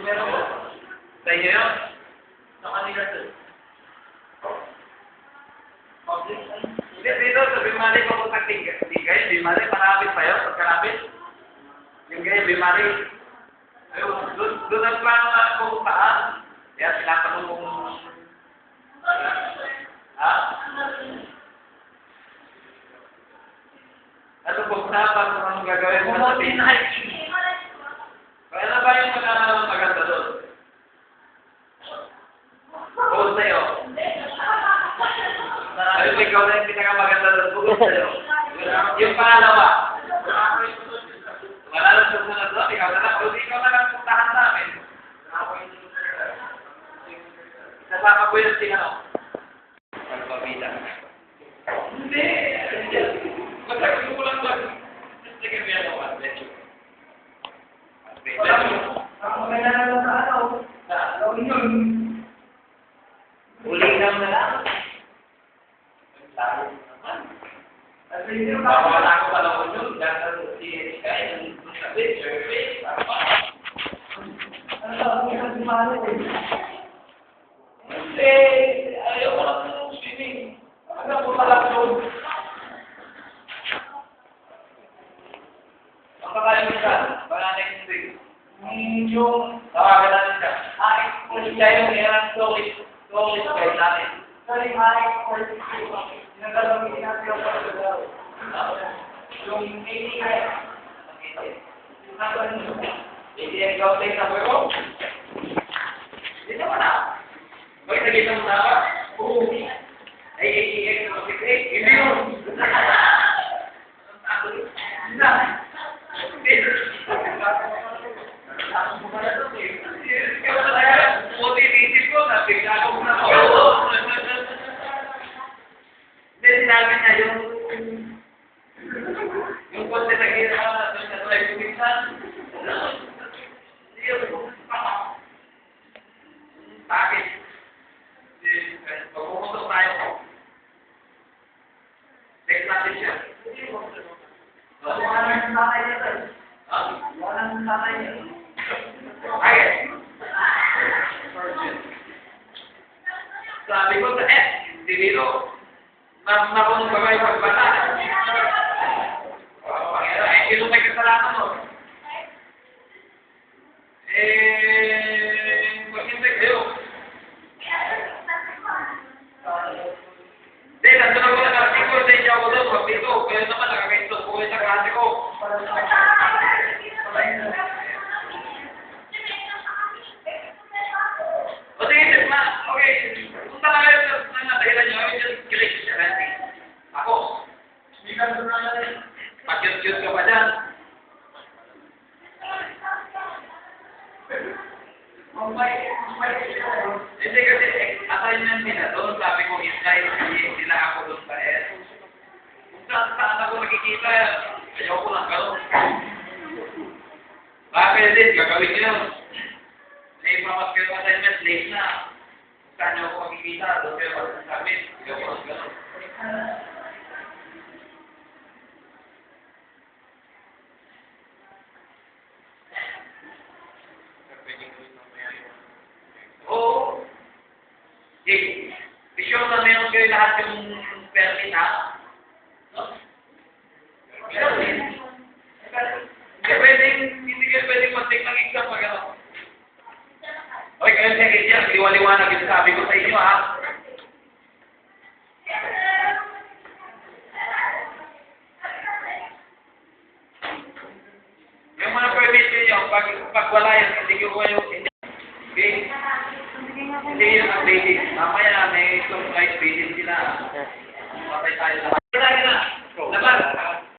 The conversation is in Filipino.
Sa inyo yun? Sa kanila doon. Dito, sa Bimali ko kung tigay, Bimali, marapit pa yun, pagkarapit. Yung gaya, Bimali. Doon ang plano na pupuntaan. Kaya tinatanong kong... Ha? Ano pupuntaan kung anong gagawin mo sa Bimali? Kaya na ba yung maganda doon? Bukod sa'yo. Ay, ikaw na yung pinakamaganda doon. Bukod sa'yo. Yung pangalawa. Wala lang susunod doon. Ikaw na lang. Kung ikaw na lang puntahan namin. Nasama ko yung sinano. Pagpabita. Hindi. Magsagot ko lang doon. Sige, may ano. Ako may nanalo sa ano. Sa gawin yun. Uli lang na lang. Kasi hindi mo Wala ako pa lang yun. Dahil si Sky, sabi, survey, apa. ano sa si Mano eh. Hindi, ayaw ko lang ng swimming. Ano ko lang doon? Ang kakain ka, wala na yung swing. Yung tawagan natin siya. Kung siya yung erang tourist guide natin. Sorry, Mike, for the nagagamitin natin yung pagkagalaw. Yung 80 kaya. Hindi ang gawin na ko. Hindi naman na. Bakit nagkita mo na ba? Oo. Ay, 88 na 88. Hindi yun. Sinabi niya yung konti na gina doon sa live minsan. Bakit? Pag-pumuntok tayo. Text natin siya. Wala nang tatay niya sir. Wala nang tatay niya. Ay! Sabi ko sa hindi dito. Nakunong ba kayo pagbata? Sino may kasalanan mo? Maghintay kayo. Hindi, nandun ako na artiko, sa inyo ako doon, magpito. Kaya naman, nakakaito ko kayo sa klase ko. O sige, ma, okay. Kung talaga yung dahilan nyo, yung kilig siya natin. Ako. Hindi ka doon na natin. Pag-cute ka pa dyan. Hindi kasi assignment nila doon. Sabi ko, isay, sila ako doon sa S. Kung saan ako nakikita, ayaw ko lang gano'n. Bakit din, gagawin nyo yun. May pamas kayo assignment, late na. Kung saan nyo ako makikita, doon kayo magsasabi. Ayaw ko lang gano'n. Oo. I-show na meron kayo lahat yung permit, ha? No? Hindi kayo pwedeng mag-take ng exam pag ano. Okay, kayo second year, liwaliwanag yung sabi ko sa inyo, ha? Yung mga permit nyo, pag wala yan, hindi ko kayo, hindi yun ang basis. Mamaya may surprise basis sila. Patay tayo lahat. Kailangan na. Laban.